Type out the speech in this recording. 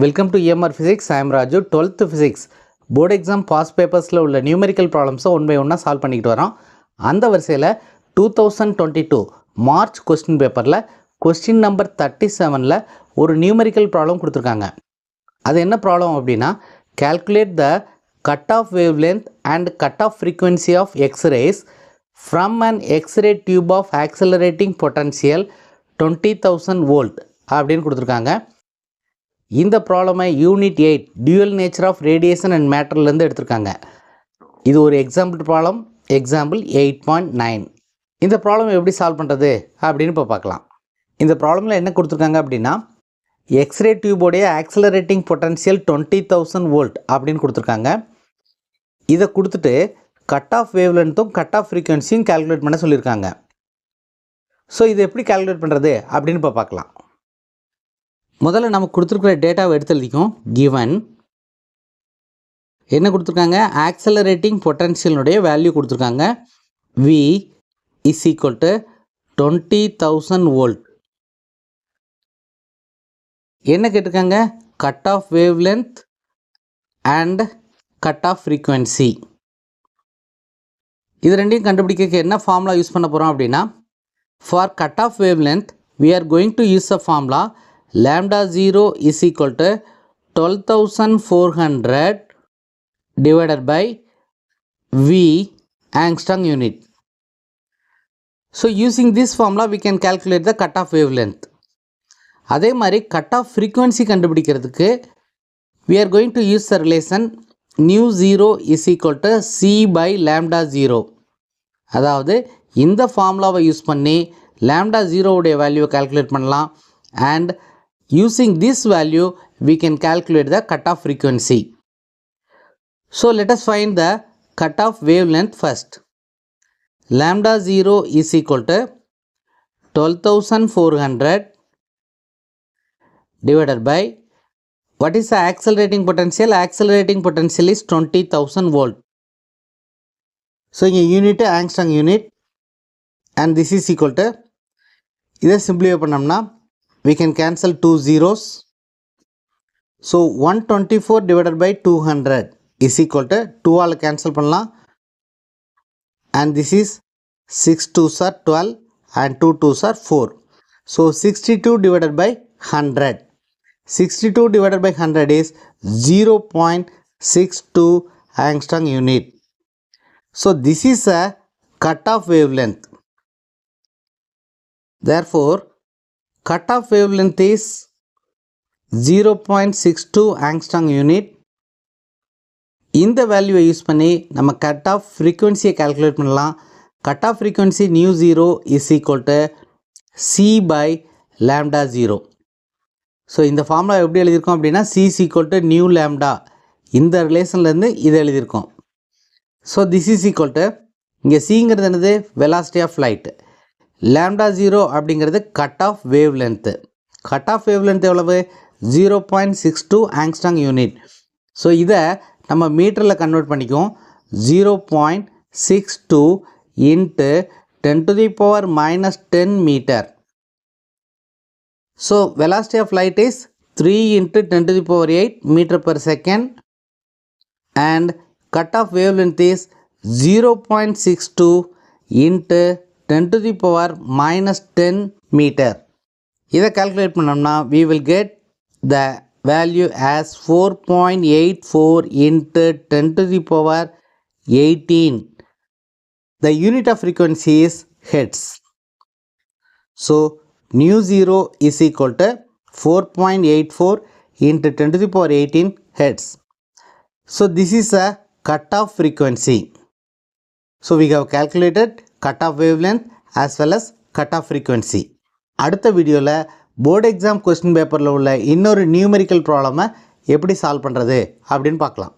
Welcome to EMR Physics. I am Raju. 12th Physics board exam past papers ல உள்ள numerical problems one by ஒன்னா solve பண்ணிட்டு வரோம். அந்த வரிசையில் 2022 மார்ச் கொஸ்டின் பேப்பரில் கொஸ்டின் நம்பர் 37ல ஒரு நியூமெரிக்கல் ப்ராப்ளம் கொடுத்துருக்காங்க. அது என்ன ப்ராப்ளம் அப்படின்னா, calculate the cutoff wavelength and cutoff frequency of X-rays from an X-ray tube of accelerating potential 20,000 volt அப்படின்னு கொடுத்துருக்காங்க. இந்த ப்ராப்ளமை unit 8 dual nature of radiation and மேட்டர்லேருந்து எடுத்திருக்காங்க. இது ஒரு எக்ஸாம்பிள் ப்ராப்ளம், எக்ஸாம்பிள் 8.9. இந்த ப்ராப்ளம் எப்படி சால்வ் பண்ணுறது அப்படின்னு இப்போ பார்க்கலாம். இந்த ப்ராப்ளமில் என்ன கொடுத்துருக்காங்க அப்படின்னா, எக்ஸ்ரே டியூபோடைய ஆக்சலரேட்டிங் பொட்டன்ஷியல் 20,000 வோல்ட் அப்படின்னு கொடுத்துருக்காங்க. இதை கொடுத்துட்டு கட் ஆஃப் வேவ் லென்த்தும் கட் ஆஃப் ஃப்ரீக்வன்சியும் கால்குலேட் பண்ண சொல்லியிருக்காங்க. ஸோ இதை எப்படி கால்குலேட் பண்ணுறது அப்படின்னு இப்போ பார்க்கலாம். முதல்ல நமக்கு கொடுத்துருக்குற டேட்டாவை எடுத்து எழுதிக்கும். கிவன் என்ன கொடுத்துருக்காங்க, ஆக்சலரேட்டிங் பொட்டன்ஷியலுடைய வேல்யூ கொடுத்துருக்காங்க. V is equal to 20,000 volt. என்ன கேட்டிருக்காங்க, cut off wave length and cut off frequency. இது ரெண்டையும் கண்டுபிடிக்க என்ன ஃபார்முலா யூஸ் பண்ண போகிறோம் அப்படின்னா, for cut off wave length we are going to use a formula lambda 0 is equal to 12,400 divided by V angstrom unit. So using this formula we can calculate the cutoff wavelength. அதே மாதிரி cutoff frequency கண்டுபிடிக்கிறதுக்கு we are going to use the relation nu 0 is equal to C by lambda 0. அதாவது இந்த ஃபார்முலாவை use பண்ணி lambda 0 உடைய வேல்யூவை calculate பண்ணலாம். and using this value we can calculate the cutoff frequency. So let us find the cutoff wavelength first. Lambda 0 is equal to 12,400 divided by, what is the accelerating potential? Accelerating potential is 20,000 volt. So in unit angstrom unit, and this is equal to, இதை simplify பண்ணோம்னா we can cancel two zeros. So 124 divided by 200 is equal to 2 all cancel பண்ணலாம். and this is 6 2s are 12 and 2 2s are 4. So 62 divided by 100. 62 divided by 100 is 0.62 angstrom unit. So this is a cutoff wavelength. Therefore cutoff wavelength is 0.62 angstrom unit. இந்த வேல்யூவை use பண்ணி நம்ம cut off ஃப்ரீக்வன்சியை calculate பண்ணலாம். Cut off frequency new 0 is equal to C by lambda 0. So இந்த formula எப்படி எழுதியிருக்கோம் அப்படின்னா, C is equal to new lambda, இந்த ரிலேஷன்லேருந்து இதை எழுதியிருக்கோம். So this is equal to, இங்கே சிங்கிறது என்னது, வெலாசிட்டி ஆஃப் லைட். lambda 0 அப்படிங்கிறது cut off wave length. Cut off wave length எவ்வளவு, 0.62 ஆங்ஸ்ட்ராங் யூனிட். ஸோ இதை நம்ம மீட்டரில் கன்வெர்ட் பண்ணிக்குவோம். 0.62 into 10⁻⁻10 metre. So velocity of light is 3 into 10⁸ metre per second and cut off wavelength is 0.62 into 10⁻⁻10 metre. இதை calculate பண்ணோம்னா we will get the value as 4.84 into 10⁻18. The unit of frequency is hertz. So nu 0 is equal to 4.84 into 10⁻18 hertz. So this is a cutoff frequency. So we have calculated cutoff wavelength as well as cutoff frequency. அடுத்த வீடியோவில் board exam question பேப்பரில் உள்ள இன்னொரு numerical ப்ராப்ளமை எப்படி solve பண்ணுறது அப்படின்னு பார்க்கலாம்.